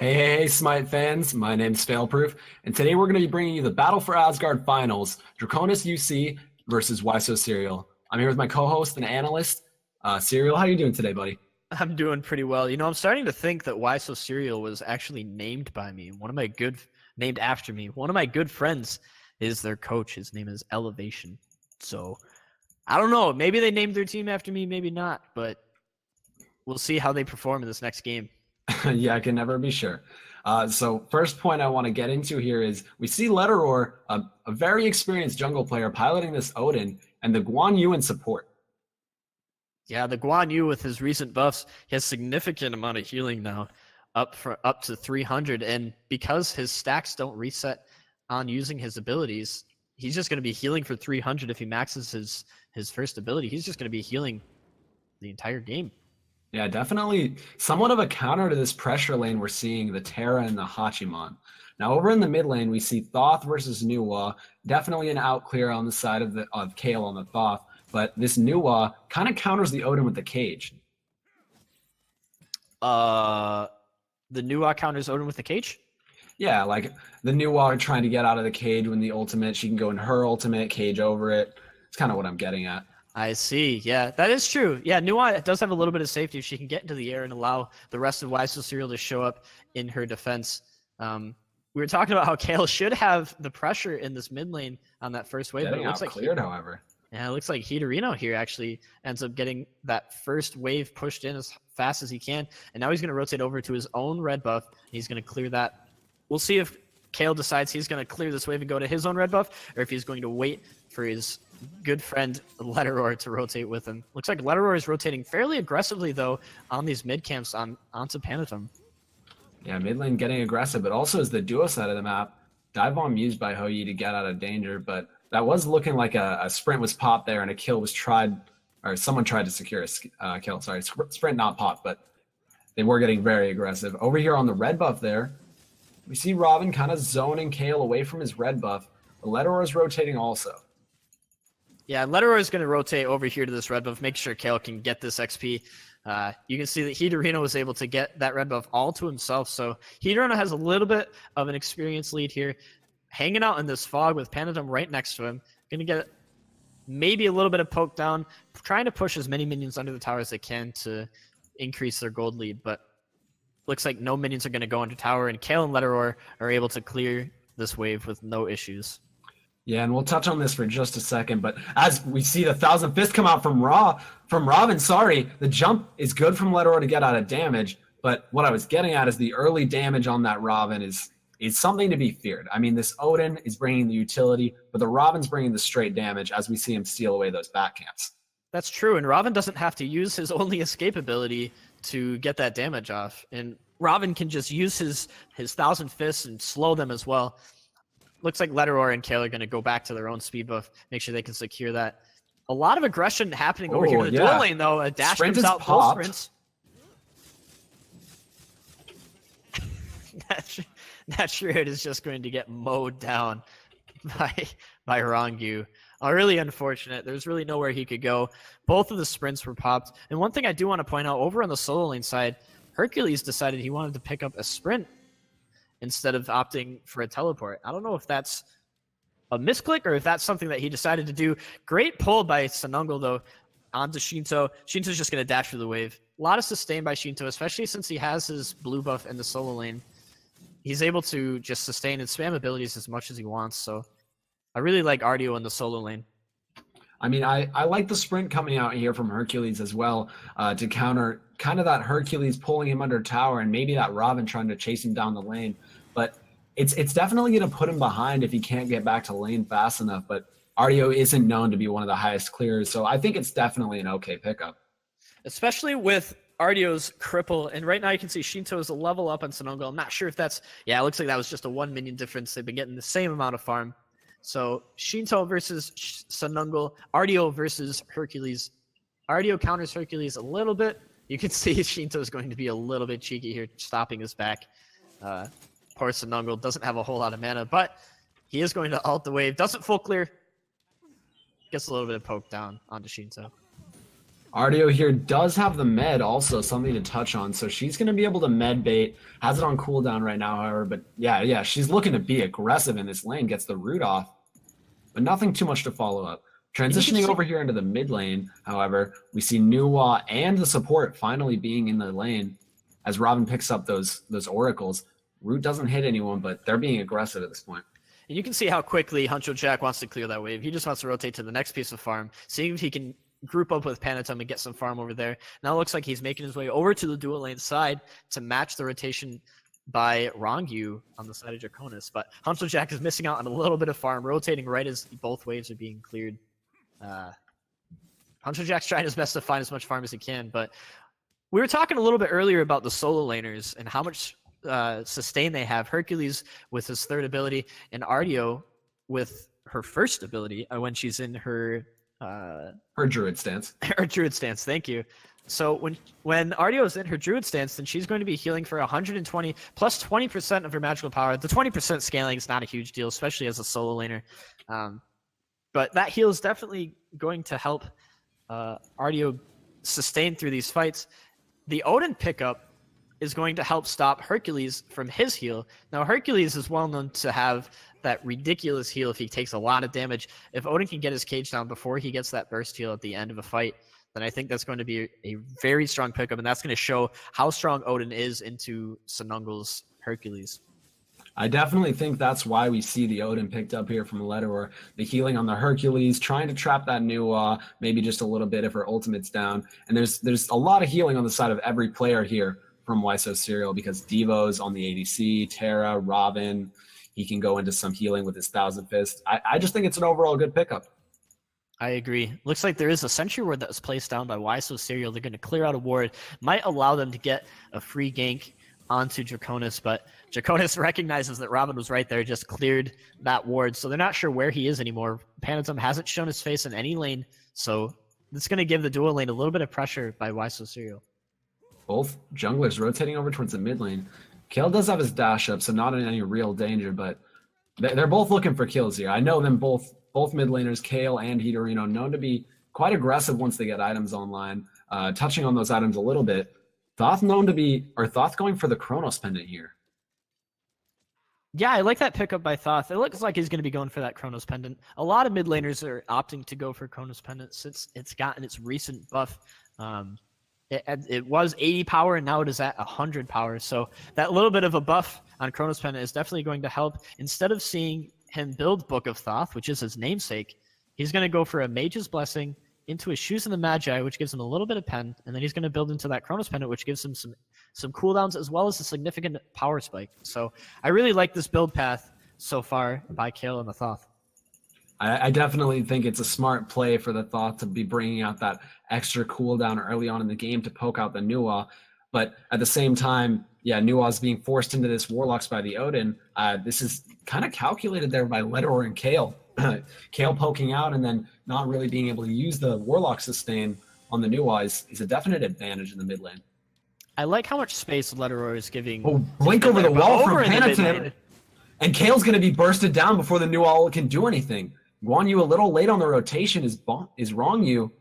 Hey, Smite fans, my name's Failproof, and today we're going to be bringing you the Battle for Asgard finals, DragonesUC versus WhySoCereal. I'm here with my co-host and analyst, Cereal. How you doing today, buddy? I'm doing pretty well. I'm starting to think that WhySoCereal was actually named by me. Named after me. One of my good friends is their coach. His name is Elevation. So, I don't know. Maybe they named their team after me, maybe not. But we'll see how they perform in this next game. Yeah, I can never be sure. So first point I want to get into here is we see Letteror, a very experienced jungle player, piloting this Odin, and the Guan Yu in support. Yeah, the Guan Yu with his recent buffs, he has significant amount of healing now, up to 300, and because his stacks don't reset on using his abilities, he's just going to be healing for 300 if he maxes his first ability. He's just going to be healing the entire game. Yeah, definitely somewhat of a counter to this pressure lane we're seeing the Terra and the Hachiman. Now over in the mid lane, we see Thoth versus Nuwa. Definitely an out clear on the side of Kale on the Thoth, but this Nuwa kind of counters the Odin with the cage. The Nuwa counters Odin with the cage? Yeah, like the Nuwa trying to get out of the cage when the ultimate, she can go in her ultimate, cage over it. It's kind of what I'm getting at. I see. Yeah, that is true. Yeah, Nuwa does have a little bit of safety if she can get into the air and allow the rest of WhySoCereal to show up in her defense. We were talking about how Kale should have the pressure in this mid lane on that first wave, but it looks like cleared, however. Yeah, it looks like Hitorino here actually ends up getting that first wave pushed in as fast as he can, and now he's going to rotate over to his own red buff. He's going to clear that. We'll see if Kale decides he's going to clear this wave and go to his own red buff, or if he's going to wait for his good friend Letteror to rotate with him. Looks like Letteror is rotating fairly aggressively, though, on these mid camps onto Panatum. Yeah, mid lane getting aggressive, but also as the duo side of the map, dive bomb used by Hou to get out of danger, but that was looking like a sprint was popped there and a kill was tried, or someone tried to secure a kill. Sorry, sprint not popped, but they were getting very aggressive. Over here on the red buff there, we see Robin kind of zoning Kale away from his red buff. The Letteror is rotating also. Yeah, Letteror is going to rotate over here to this red buff, make sure Kale can get this XP. You can see that Hitorino was able to get that red buff all to himself, so Hitorino has a little bit of an experience lead here. Hanging out in this fog with Panatum right next to him. Going to get maybe a little bit of poke down, trying to push as many minions under the tower as they can to increase their gold lead, but looks like no minions are going to go under tower, and Kale and Letteror are able to clear this wave with no issues. Yeah, and we'll touch on this for just a second, but as we see the Thousand Fists come out from Robin, the jump is good from Letteror to get out of damage, but what I was getting at is the early damage on that Robin is something to be feared. I mean, this Odin is bringing the utility, but the Robin's bringing the straight damage as we see him steal away those back camps. That's true, and Robin doesn't have to use his only escape ability to get that damage off, and Robin can just use his Thousand Fists and slow them as well. Looks like Letteror and Kale are going to go back to their own speed buff, make sure they can secure that. A lot of aggression happening over here in the dual lane, though. A dash Sprint comes out, both sprints. That Shred is just going to get mowed down by Rongu. Really unfortunate. There's really nowhere he could go. Both of the sprints were popped. And one thing I do want to point out, over on the solo lane side, Hercules decided he wanted to pick up a sprint instead of opting for a teleport. I don't know if that's a misclick or if that's something that he decided to do. Great pull by Sanungle, though, onto Shinto. Shinto's just going to dash through the wave. A lot of sustain by Shinto, especially since he has his blue buff in the solo lane. He's able to just sustain and spam abilities as much as he wants, so I really like Ardio in the solo lane. I mean, I like the sprint coming out here from Hercules as well to counter kind of that Hercules pulling him under tower and maybe that Robin trying to chase him down the lane. But it's definitely going to put him behind if he can't get back to lane fast enough. But Ardio isn't known to be one of the highest clears, so I think it's definitely an okay pickup. Especially with Ardio's cripple, and right now you can see Shinto is a level up on Sanungle. I'm not sure if that's... Yeah, it looks like that was just a 1 minion difference. They've been getting the same amount of farm. So Shinto versus Sanungle, Ardio versus Hercules. Ardio counters Hercules a little bit. You can see Shinto is going to be a little bit cheeky here, stopping his back. Poor Sanungle doesn't have a whole lot of mana, but he is going to ult the wave. Doesn't full clear. Gets a little bit of poke down onto Shinto. Ardio here does have the med also, something to touch on. So she's going to be able to med bait. Has it on cooldown right now, however. But yeah, she's looking to be aggressive in this lane. Gets the root off. But nothing too much to follow up. Transitioning over here into the mid lane, however, we see Nuwa and the support finally being in the lane as Robin picks up those oracles. Root doesn't hit anyone, but they're being aggressive at this point. And you can see how quickly Huncho Jack wants to clear that wave. He just wants to rotate to the next piece of farm, seeing if he can group up with Panatum and get some farm over there. Now it looks like he's making his way over to the dual lane side to match the rotation by Rongyu on the side of Draconis. But Huncho Jack is missing out on a little bit of farm, rotating right as both waves are being cleared. Huncho Jack's trying his best to find as much farm as he can, but we were talking a little bit earlier about the solo laners and how much sustain they have. Hercules with his third ability, and Ardio with her first ability when she's in her druid stance. Her druid stance, thank you. So when Ardio is in her druid stance, then she's going to be healing for 120 plus 20% of her magical power. The 20% scaling is not a huge deal, especially as a solo laner. But that heal is definitely going to help Ardio sustain through these fights. The Odin pickup is going to help stop Hercules from his heal. Now, Hercules is well known to have that ridiculous heal if he takes a lot of damage. If Odin can get his cage down before he gets that burst heal at the end of a fight, then I think that's going to be a very strong pickup, and that's going to show how strong Odin is into Sinungle's Hercules. I definitely think that's why we see the Odin picked up here from Letterer. The healing on the Hercules, trying to trap that new, maybe just a little bit if her ultimate's down. And there's a lot of healing on the side of every player here from WhySoCereal because Devo's on the ADC, Terra, Robin. He can go into some healing with his Thousand Fist. I just think it's an overall good pickup. I agree. Looks like there is a Sentry Ward that was placed down by WhySoCereal. They're going to clear out a ward. Might allow them to get a free gank onto Draconis, but Draconis recognizes that Robin was right there, just cleared that ward, so they're not sure where he is anymore. Panatum hasn't shown his face in any lane, so it's going to give the dual lane a little bit of pressure by WhySoCereal. Both junglers rotating over towards the mid lane. Kale does have his dash up, so not in any real danger, but they're both looking for kills here. I know them both mid laners, Kale and Hidorino, known to be quite aggressive once they get items online. Touching on those items a little bit, Thoth going for the Chronos Pendant here. Yeah, I like that pickup by Thoth. It looks like he's going to be going for that Chronos Pendant. A lot of mid laners are opting to go for Chronos Pendant since it's gotten its recent buff. It was 80 power and now it is at 100 power. So that little bit of a buff on Chronos Pendant is definitely going to help. Instead of seeing him build Book of Thoth, which is his namesake, he's going to go for a Mage's Blessing into his Shoes in the Magi, which gives him a little bit of pen, and then he's going to build into that Chronos Pendant, which gives him some cooldowns as well as a significant power spike. So I really like this build path so far by Kale and the Thoth. I definitely think it's a smart play for the Thoth to be bringing out that extra cooldown early on in the game to poke out the Nuwa. But at the same time, yeah, Nuwa's being forced into this Warlocks by the Odin. This is kind of calculated there by Letterer and Kale. Kale poking out and then not really being able to use the Warlock sustain on the Nuwa is a definite advantage in the mid lane. I like how much space Letterer is giving. Oh, blink over the wall from Panatum. And Kale's going to be bursted down before the Nuwa can do anything. Guan Yu a little late on the rotation is wrong you.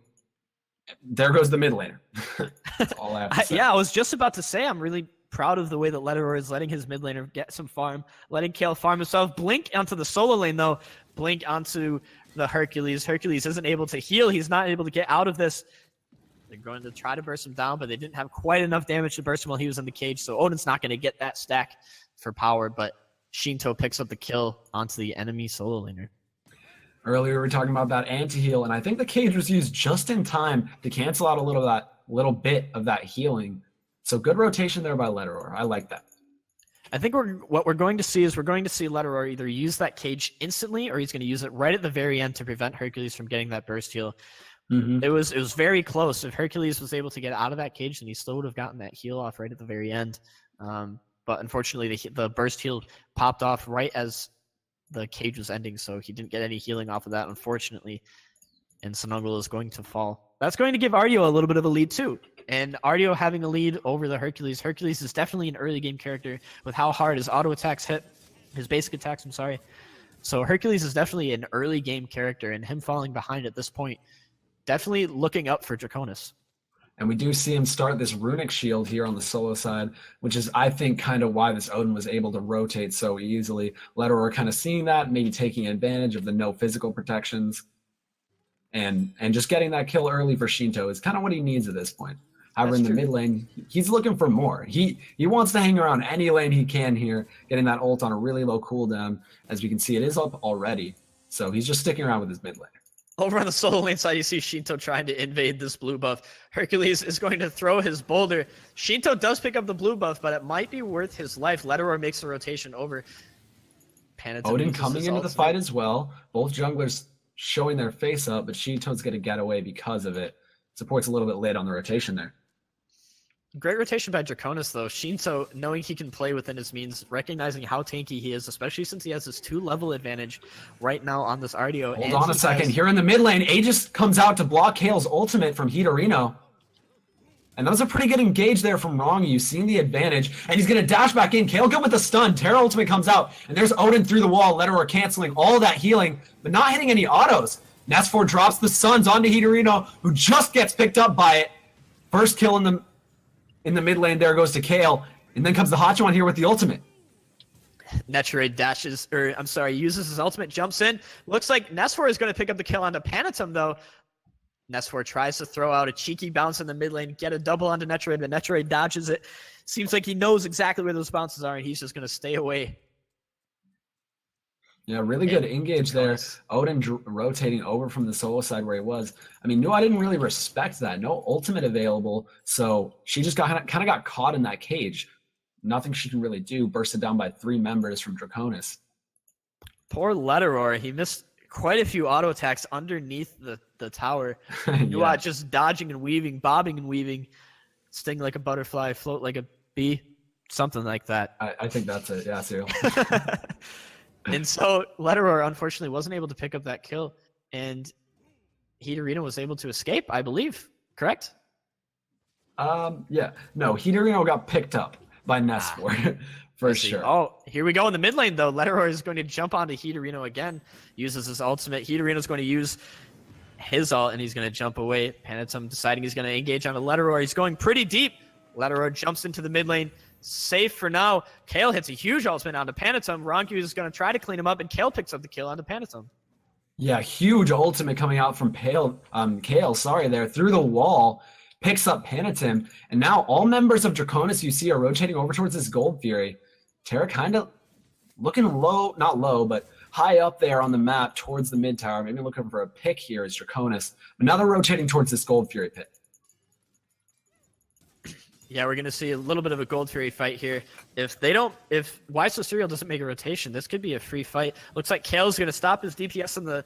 There goes the mid laner. That's all I have to say. Yeah, I was just about to say I'm really proud of the way that Letterer is letting his mid laner get some farm, letting Kale farm himself. Blink onto the solo lane though. Blink onto the Hercules. Hercules isn't able to heal. He's not able to get out of this. They're going to try to burst him down, but they didn't have quite enough damage to burst him while he was in the cage, so Odin's not going to get that stack for power, but Shinto picks up the kill onto the enemy solo laner. Earlier we were talking about that anti-heal, and I think the cage was used just in time to cancel out a little bit of that healing. So good rotation there by Letterer. I like that. I think what we're going to see is Letterer either use that cage instantly or he's going to use it right at the very end to prevent Hercules from getting that burst heal. Mm-hmm. It was very close. If Hercules was able to get out of that cage, then he still would have gotten that heal off right at the very end. But unfortunately, the burst heal popped off right as the cage was ending, so he didn't get any healing off of that, unfortunately. And Sinungle is going to fall. That's going to give Ardio a little bit of a lead too. And Ardio having a lead over the Hercules. Hercules is definitely an early game character with how hard his auto attacks hit. His basic attacks, I'm sorry. So Hercules is definitely an early game character, and him falling behind at this point, definitely looking up for Draconis. And we do see him start this runic shield here on the solo side, which is, I think, kind of why this Odin was able to rotate so easily. Letterer kind of seeing that, maybe taking advantage of the no physical protections. And just getting that kill early for Shinto is kind of what he needs at this point. However, in the mid lane, he's looking for more. He wants to hang around any lane he can here, getting that ult on a really low cooldown. As we can see, it is up already. So he's just sticking around with his mid lane. Over on the solo lane side, you see Shinto trying to invade this blue buff. Hercules is going to throw his boulder. Shinto does pick up the blue buff, but it might be worth his life. Letterer makes the rotation over. Odin coming into the fight as well. Both junglers showing their face up, but Shinto's going to get away because of it. Support's a little bit late on the rotation there. Great rotation by Draconis, though. Shinto, knowing he can play within his means, recognizing how tanky he is, especially since he has this 2-level advantage right now on this RDO. Hold on a second. Here in the mid lane, Aegis comes out to block Kale's ultimate from Hitorino. And that was a pretty good engage there from Rongu, seeing the advantage. And he's going to dash back in. Kale good with the stun. Terra ultimate comes out. And there's Odin through the wall. Letterer canceling all that healing, but not hitting any autos. Nesfor drops the stuns onto Hitorino, who just gets picked up by it. First kill in the mid lane there goes to Kale. And then comes the Hachiman here with the ultimate. Netrade uses his ultimate, jumps in. Looks like Nesfor is going to pick up the kill onto Panatum, though. Nesfor tries to throw out a cheeky bounce in the mid lane, get a double onto Netrade, but Netrade dodges it. Seems like he knows exactly where those bounces are, and he's just going to stay away. Yeah, really good engage there. Odin rotating over from the solo side where he was. I mean, I didn't really respect that. No ultimate available, so she just kind of got caught in that cage. Nothing she can really do. Bursted down by 3 members from Draconis. Poor Letterer. He missed quite a few auto attacks underneath the tower. Yeah. Just dodging and weaving, bobbing and weaving, sting like a butterfly, float like a bee, something like that. I think that's it. Yeah, Cereal. And so Letterer unfortunately wasn't able to pick up that kill, and Hitorino was able to escape, I believe. Correct? Yeah. No, Hitorino got picked up by Nesfor. For sure. Oh, here we go in the mid lane, though. Letterer is going to jump onto Hitorino again, uses his ultimate. Hitorino is going to use his ult, and he's going to jump away. Panatum deciding he's going to engage onto Letterer. He's going pretty deep. Letterer jumps into the mid lane. Safe for now. Kale hits a huge ultimate onto Panatum. Rongu is going to try to clean him up, and Kale picks up the kill onto Panatum. Yeah, huge ultimate coming out from Kale, there through the wall. Picks up Panatum, and now all members of DragonesUC are rotating over towards this Gold Fury. Terra kind of looking low, not low, but high up there on the map towards the mid tower. Maybe looking for a pick here as Draconis. But now they're rotating towards this Gold Fury pit. Yeah, we're going to see a little bit of a Gold Fury fight here. If WhySoCereal doesn't make a rotation, this could be a free fight. Looks like Kale's going to stop his DPS on the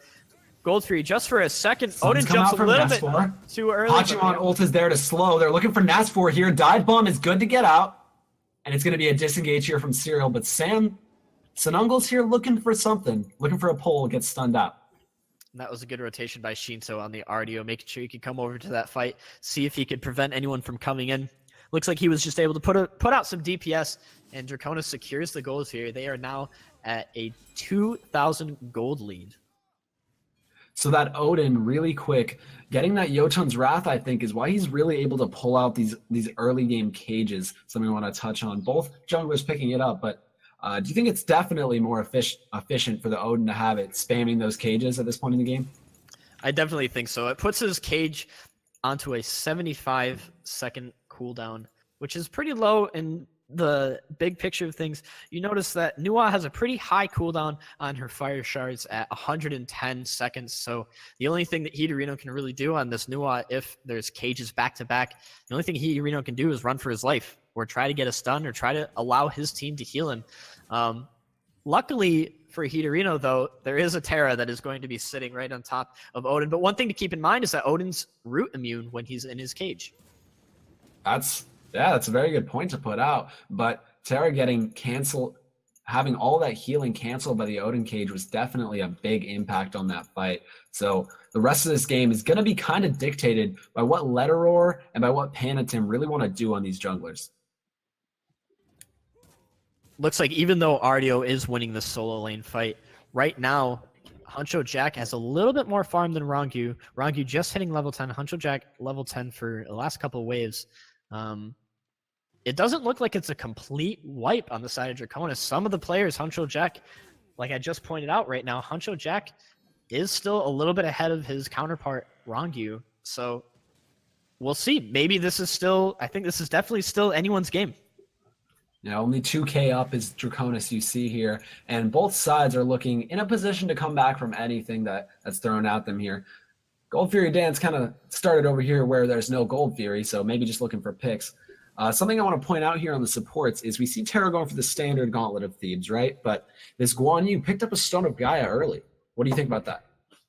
Gold Fury just for a second. Odin jumps a little bit too early. Hachiman ult is there to slow. They're looking for Nesfor here. Dive Bomb is good to get out. And it's going to be a disengage here from Cereal. But Sanungle's here looking for something. Looking for a pull, gets stunned out. That was a good rotation by Shinto on the RDO, making sure he could come over to that fight, see if he could prevent anyone from coming in. Looks like he was just able to put out some DPS, and Draconis secures the goals here. They are now at a 2,000 gold lead. So that Odin, really quick, getting that Jotun's Wrath, I think, is why he's really able to pull out these early game cages, something we want to touch on. Both junglers picking it up, but do you think it's definitely more efficient for the Odin to have it spamming those cages at this point in the game? I definitely think so. It puts his cage onto a 75-second cooldown, which is pretty low in the big picture of things. You notice that Nuwa has a pretty high cooldown on her fire shards at 110 seconds. So the only thing that Hitorino can really do on this Nuwa, if there's cages back to back, the only thing Hitorino can do is run for his life or try to get a stun or try to allow his team to heal him. Luckily for Hitorino, though, there is a Terra that is going to be sitting right on top of Odin. But one thing to keep in mind is that Odin's root immune when he's in his cage. That's a very good point to put out. But Terra getting canceled, having all that healing canceled by the Odin cage was definitely a big impact on that fight. So the rest of this game is going to be kind of dictated by what Letterer and by what Panatum really want to do on these junglers. Looks like even though RDO is winning the solo lane fight, right now, Huncho Jack has a little bit more farm than Rongu. Rongu just hitting level 10. Huncho Jack level 10 for the last couple of waves. It doesn't look like it's a complete wipe on the side of Draconis. Some of the players, Huncho Jack, like I just pointed out right now, Huncho Jack is still a little bit ahead of his counterpart, Rongu. So we'll see. Maybe this is still, I think this is definitely still anyone's game. Now, only 2K up is DragonesUC here, and both sides are looking in a position to come back from anything that's thrown at them here. Gold Fury Dance kind of started over here where there's no Gold Fury, so maybe just looking for picks. Something I want to point out here on the supports is we see Terra going for the standard Gauntlet of Thebes, right? But this Guan Yu picked up a Stone of Gaia early. What do you think about that?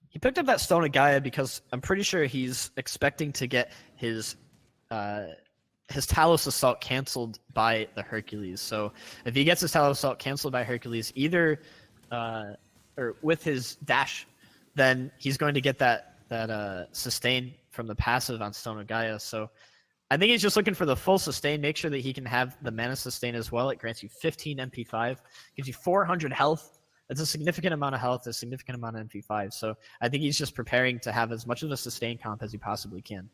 He picked up that Stone of Gaia because I'm pretty sure he's expecting to get his Talos Assault canceled by the Hercules. So if he gets his Talos Assault canceled by Hercules, either or with his dash, then he's going to get that sustain from the passive on Stone of Gaia. So I think he's just looking for the full sustain. Make sure that he can have the mana sustain as well. It grants you 15 MP5, gives you 400 health. That's a significant amount of health, a significant amount of MP5. So I think he's just preparing to have as much of a sustain comp as he possibly can.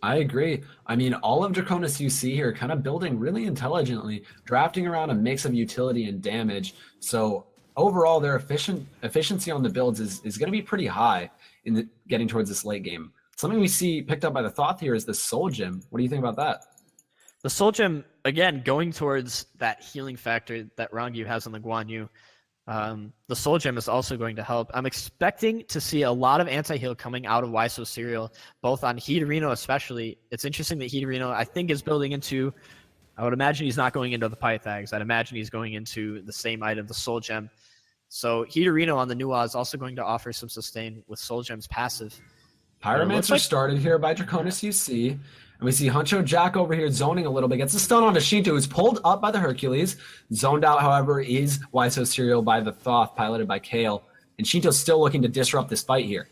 I agree. I mean, all of DragonesUC here kind of building really intelligently, drafting around a mix of utility and damage. So overall, their efficiency on the builds is going to be pretty high in getting towards this late game. Something we see picked up by the Thoth here is the Soul Gem. What do you think about that? The Soul Gem, again, going towards that healing factor that Rongu has on the Guan Yu. The Soul Gem is also going to help. I'm expecting to see a lot of anti-heal coming out of WhySoCereal, both on Heaterino especially. It's interesting that Heaterino, I think, is building into, I would imagine he's not going into the Pythags. I'd imagine he's going into the same item, the Soul Gem. So Heaterino on the Nuwa is also going to offer some sustain with Soul Gem's passive. Pyromancer started here by DragonesUC. And we see Huncho Jack over here zoning a little bit. Gets a stun on Shinto, who's pulled up by the Hercules. Zoned out, however, is WhySoCereal by the Thoth, piloted by Kale. And Shinto's still looking to disrupt this fight here.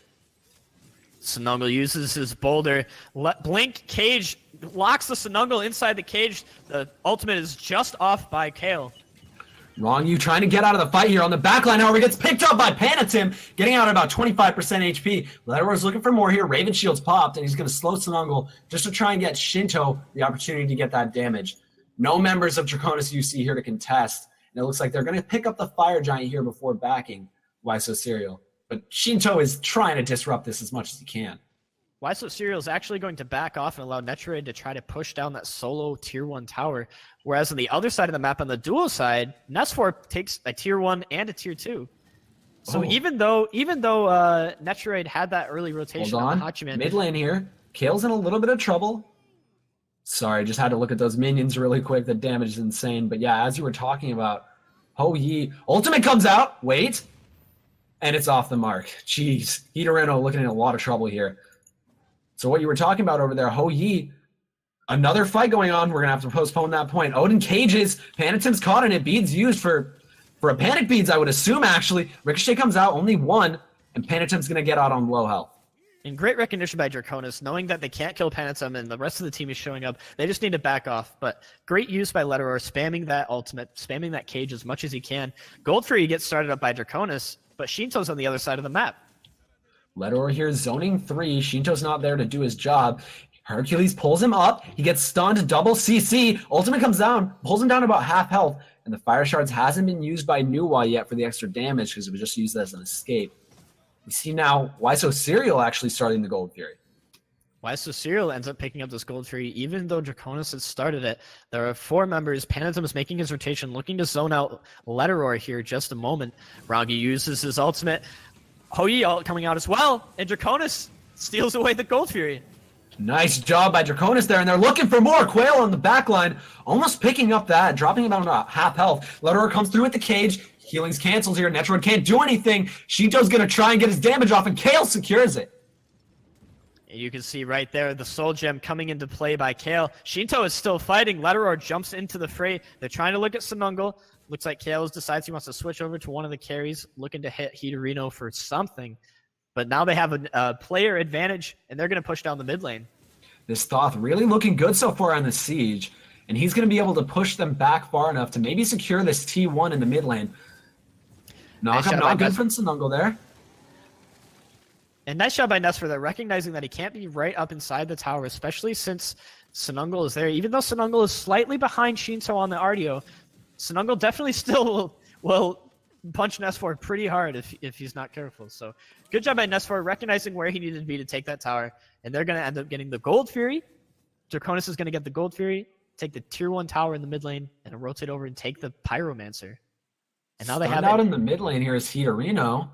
Sunungle uses his boulder. Blink Cage locks the Sunungle inside the cage. The ultimate is just off by Kale. Rongu trying to get out of the fight here on the backline, however, gets picked up by Panatim, getting out at about 25% HP. Letteror's looking for more here. Raven Shield's popped, and he's going to slow Sunungle just to try and get Shinto the opportunity to get that damage. No members of DragonesUC here to contest, and it looks like they're going to pick up the Fire Giant here before backing WhySoCereal. But Shinto is trying to disrupt this as much as he can. WhySoCereal is actually going to back off and allow Netroid to try to push down that solo tier 1 tower. Whereas on the other side of the map, on the dual side, Nesfor takes a tier 1 and a tier 2. So even though Netroid had that early rotation on Hachiman. Mid lane here. Kale's in a little bit of trouble. Sorry, just had to look at those minions really quick. The damage is insane. But yeah, as you were talking about, Ho Yi. Ultimate comes out. Wait. And it's off the mark. Jeez. Heaterino looking in a lot of trouble here. So what you were talking about over there, Ho Yi, another fight going on. We're going to have to postpone that point. Odin cages. Panatim's caught in it. Beads used for a panic beads, I would assume, actually. Ricochet comes out, only one, and Panatim's going to get out on low health. And great recognition by Draconis, knowing that they can't kill Panatim and the rest of the team is showing up. They just need to back off. But great use by Letteror, spamming that ultimate, spamming that cage as much as he can. Goldfree gets started up by Draconis, but Shinto's on the other side of the map. Letteror here zoning 3. Shinto's not there to do his job. Hercules pulls him up. He gets stunned, double CC. Ultimate comes down, pulls him down to about half health. And the Fire Shards hasn't been used by Nuwa yet for the extra damage because it was just used as an escape. We see now WhySoCereal actually starting the Gold Fury. WhySoCereal ends up picking up this Gold Fury, even though Draconis has started it. There are 4 members. Panatim is making his rotation, looking to zone out Letteror here just a moment. Rangi uses his ultimate. Hoi coming out as well, and Draconis steals away the Gold Fury. Nice job by Draconis there, and they're looking for more. Quail on the backline, almost picking up that, dropping him about half health. Letteror comes through with the cage. Healing's canceled here. Netroid can't do anything. Shinto's going to try and get his damage off, and Kale secures it. You can see right there the Soul Gem coming into play by Kale. Shinto is still fighting. Letteror jumps into the fray. They're trying to look at Sunungle. Looks like Kale decides he wants to switch over to one of the carries, looking to hit Heaterino for something. But now they have a player advantage, and they're going to push down the mid lane. This Thoth really looking good so far on the siege, and he's going to be able to push them back far enough to maybe secure this T1 in the mid lane. Not good from Sunungle there. And nice job by Nestor there, recognizing that he can't be right up inside the tower, especially since Sinungle is there. Even though Sinungle is slightly behind Shinto on the RDO, Sinungle definitely still will punch Nestor pretty hard if he's not careful. So good job by Nestor, recognizing where he needed to be to take that tower. And they're going to end up getting the Gold Fury. Draconis is going to get the Gold Fury, take the tier 1 tower in the mid lane, and rotate over and take the Pyromancer. And now they have out in the mid lane here is Hitorino.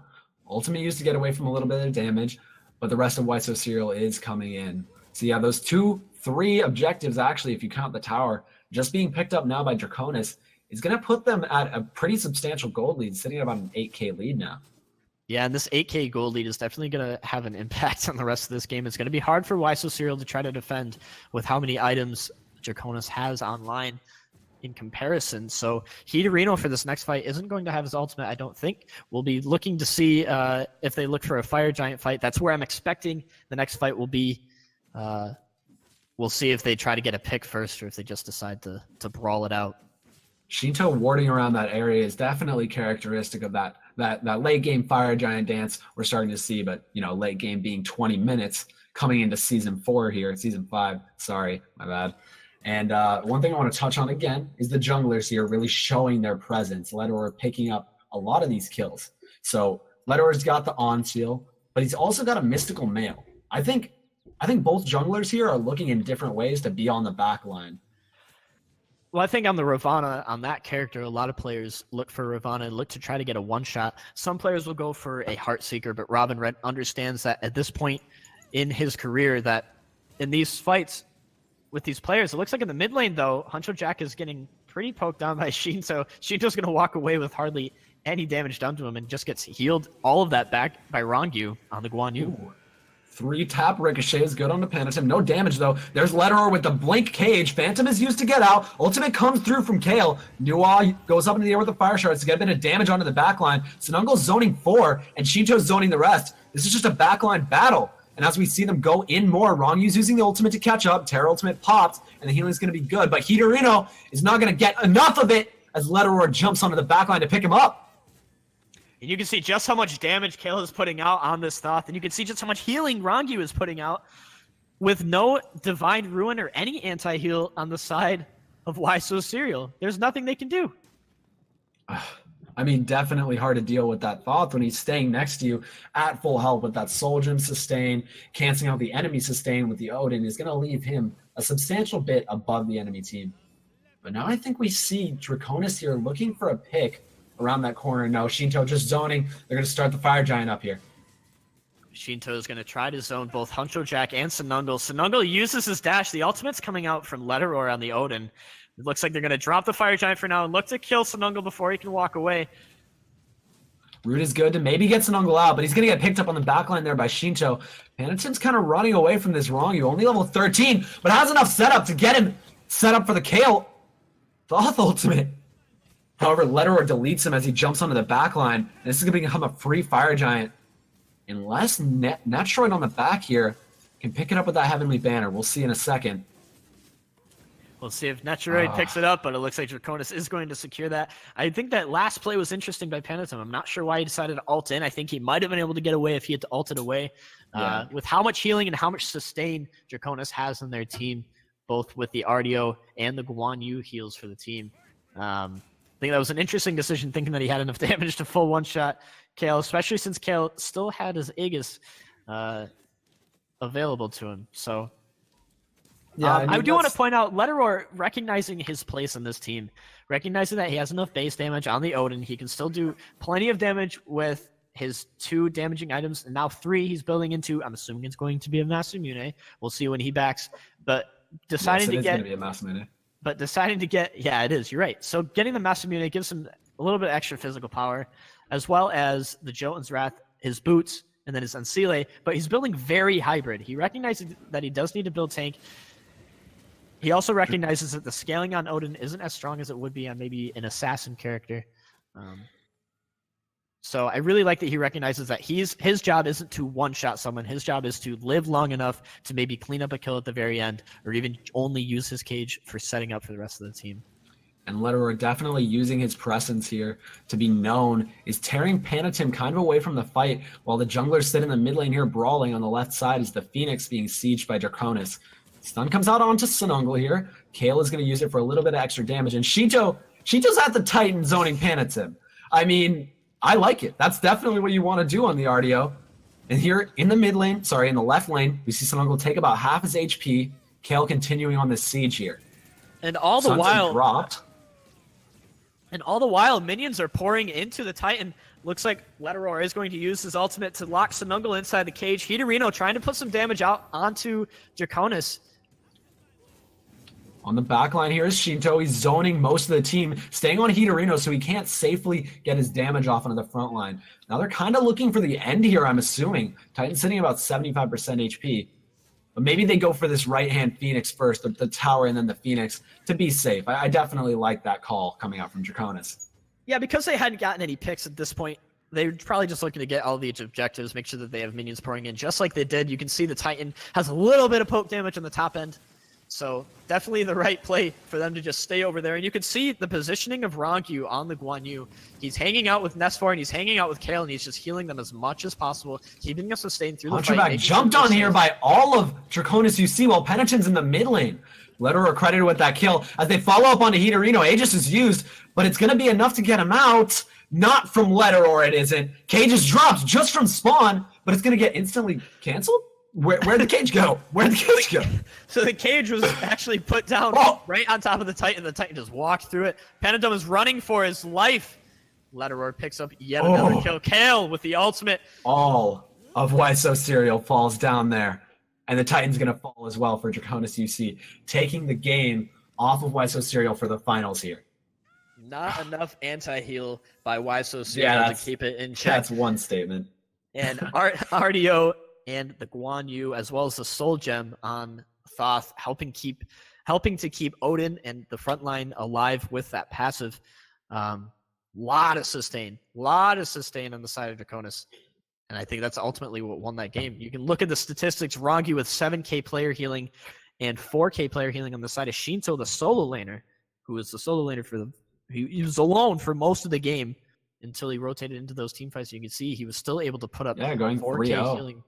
Ultimate used to get away from a little bit of damage, but the rest of WhySoCereal is coming in. So yeah, those 3 objectives, actually, if you count the tower, just being picked up now by Draconis is going to put them at a pretty substantial gold lead, sitting at about an 8K lead now. Yeah, and this 8K gold lead is definitely going to have an impact on the rest of this game. It's going to be hard for WhySoCereal to try to defend with how many items Draconis has online in comparison. So Hitorino for this next fight isn't going to have his ultimate, I don't think. We'll be looking to see if they look for a Fire Giant fight. That's where I'm expecting the next fight will be. We'll see if they try to get a pick first or if they just decide to brawl it out. Shinto warding around that area is definitely characteristic of that late game Fire Giant dance we're starting to see, but late game being 20 minutes coming into season 4 here, season 5. Sorry, my bad. And one thing I want to touch on again is the junglers here really showing their presence. Ledor picking up a lot of these kills. So Ledor's got the on seal, but he's also got a mystical mail. I think both junglers here are looking in different ways to be on the back line. Well, I think on the Ravana, on that character, a lot of players look for Ravana and look to try to get a one-shot. Some players will go for a Heartseeker, but Robin Red understands that at this point in his career that in these fights with these players, it looks like in the mid lane, though, Huncho Jack is getting pretty poked down by Shinto. Shinto's going to walk away with hardly any damage done to him and just gets healed all of that back by Rongyu on the Guan Yu. 3 tap ricochets, good on the Penitent. No damage, though. There's Ledor with the blink cage. Phantom is used to get out. Ultimate comes through from Kale. Nuwa goes up into the air with the fire shards to get a bit of damage onto the backline. Sinungle's zoning 4, and Shinto's zoning the rest. This is just a backline battle. And as we see them go in more, Rongyu's using the ultimate to catch up. Terra ultimate popped, and the healing's going to be good. But Hitorino is not going to get enough of it as Ledor jumps onto the backline to pick him up. And you can see just how much damage Kale is putting out on this Thoth, and you can see just how much healing Rongyu is putting out with no Divine Ruin or any anti-heal on the side of WhySoCereal. There's nothing they can do. I mean, definitely hard to deal with that Thoth when he's staying next to you at full health with that Soul Gem sustain, canceling out the enemy sustain with the Odin is going to leave him a substantial bit above the enemy team. But now I think we see Draconis here looking for a pick around that corner. No, Shinto just zoning. They're going to start the Fire Giant up here. Shinto is going to try to zone both Huncho Jack and Sinungle. Sinungle uses his dash. The ultimate's coming out from Ledoror on the Odin. It looks like they're going to drop the Fire Giant for now and look to kill Sinungle before he can walk away. Root is good to maybe get Sinungle out, but he's going to get picked up on the backline there by Shinto. Peniton's kind of running away from this Rongyu. Only level 13, but has enough setup to get him set up for the Kale Thoth ultimate. However, Ledoror deletes him as he jumps onto the backline, and this is going to become a free Fire Giant. Unless Netroid on the back here can pick it up with that Heavenly Banner. We'll see in a second. We'll see if Netroid picks it up, but it looks like Draconis is going to secure that. I think that last play was interesting by Penitum. I'm not sure why he decided to ult in. I think he might have been able to get away if he had to ult it away. With how much healing and how much sustain Draconis has in their team, both with the RDO and the Guan Yu heals for the team. I think that was an interesting decision, thinking that he had enough damage to full one-shot Kale, especially since Kale still had his Aegis available to him. So yeah, I do want to point out Ledoror recognizing his place in this team, recognizing that he has enough base damage on the Odin. He can still do plenty of damage with his 2 damaging items, and now 3 he's building into. I'm assuming it's going to be a Masamune. We'll see when he backs. But deciding to get... going to be a Masamune. But deciding to get, yeah, it is. You're right. So getting the Masamune gives him a little bit extra physical power, as well as the Jotun's Wrath, his boots, and then his Ancile. But he's building very hybrid. He recognizes that he does need to build tank. He also recognizes that the scaling on Odin isn't as strong as it would be on maybe an assassin character. So I really like that he recognizes that his job isn't to one-shot someone. His job is to live long enough to maybe clean up a kill at the very end, or even only use his cage for setting up for the rest of the team. And Letterer definitely using his presence here to be known, is tearing Panatim kind of away from the fight, while the junglers sit in the mid lane here brawling on the left side as the Phoenix being sieged by Draconis. Stun comes out onto Sinungle here. Kale is going to use it for a little bit of extra damage, and Shito's at the Titan zoning Panatim. I mean, I like it. That's definitely what you want to do on the RDO. And here in the in the left lane, we see Sinungle take about half his HP. Kale continuing on this siege here. And all the Sun's while dropped. And all the while, minions are pouring into the Titan. Looks like Letterer is going to use his ultimate to lock Sinungle inside the cage. Hitorino trying to put some damage out onto Draconis. On the back line here is Shinto. He's zoning most of the team, staying on Hitorino so he can't safely get his damage off onto the front line. Now they're kind of looking for the end here, I'm assuming. Titan's sitting about 75% HP. But maybe they go for this right-hand Phoenix first, the tower and then the Phoenix, to be safe. I definitely like that call coming out from Draconis. Yeah, because they hadn't gotten any picks at this point, they're probably just looking to get all the objectives, make sure that they have minions pouring in just like they did. You can see the Titan has a little bit of poke damage on the top end. So definitely the right play for them to just stay over there. And you can see the positioning of Rongyu on the Guan Yu. He's hanging out with Nesfor and he's hanging out with Kale, and he's just healing them as much as possible, keeping us sustained through the fight. Hunterback jumped on here by all of DragonesUC while Penitent's in the mid lane. Letterer credited with that kill as they follow up onto Hitorino. Aegis is used, but it's going to be enough to get him out. Not from Letterer, it isn't. Cage is dropped just from spawn, but it's going to get instantly canceled? Where'd the cage go? Where'd the cage go? So the cage was actually put down right on top of the Titan. The Titan just walked through it. Panatum is running for his life. Letterer picks up yet another kill. Kale with the ultimate. All of WhySoCereal falls down there. And the Titan's going to fall as well for DragonesUC, taking the game off of WhySoCereal for the finals here. Not enough anti-heal by WhySoCereal to keep it in check. That's one statement. And RDO and the Guan Yu, as well as the Soul Gem on Thoth, helping to keep Odin and the front line alive with that passive. Lot of sustain on the side of Draconis. And I think that's ultimately what won that game. You can look at the statistics. Rongyu with 7k player healing and 4k player healing on the side of Shinto, the solo laner, who was the solo laner for he was alone for most of the game until he rotated into those team fights. You can see he was still able to put up going 4k 3-0. healing.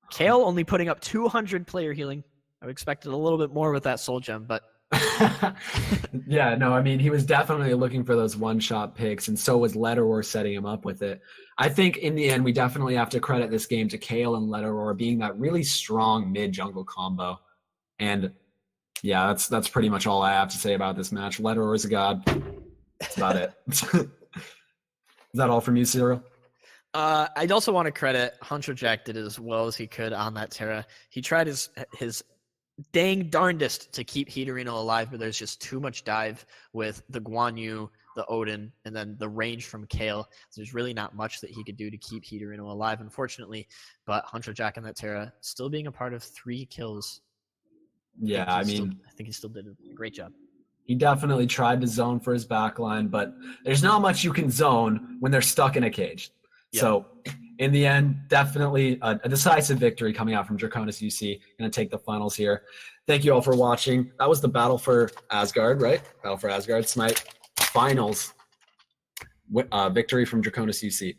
Kale only putting up 200 player healing. I expected a little bit more with that soul gem, but yeah, no, I mean, he was definitely looking for those one-shot picks, and so was Letterer setting him up with it. I think in the end, we definitely have to credit this game to Kale and Letterer being that really strong mid-jungle combo. And yeah, that's pretty much all I have to say about this match. Letterer is a god. That's about it. Is that all from you, Cyril? I'd also want to credit Hunter Jack did as well as he could on that Terra. He tried his dang darndest to keep Hitorino alive, but there's just too much dive with the Guan Yu, the Odin, and then the range from Kale. So there's really not much that he could do to keep Hitorino alive, unfortunately. But Hunter Jack on that Terra still being a part of 3 kills. Yeah, I think he still did a great job. He definitely tried to zone for his backline, but there's not much you can zone when they're stuck in a cage. Yep. So in the end, definitely a decisive victory coming out from DragonesUC. Going to take the finals here. Thank you all for watching. That was the Battle for Asgard, right? Battle for Asgard, Smite finals victory from DragonesUC.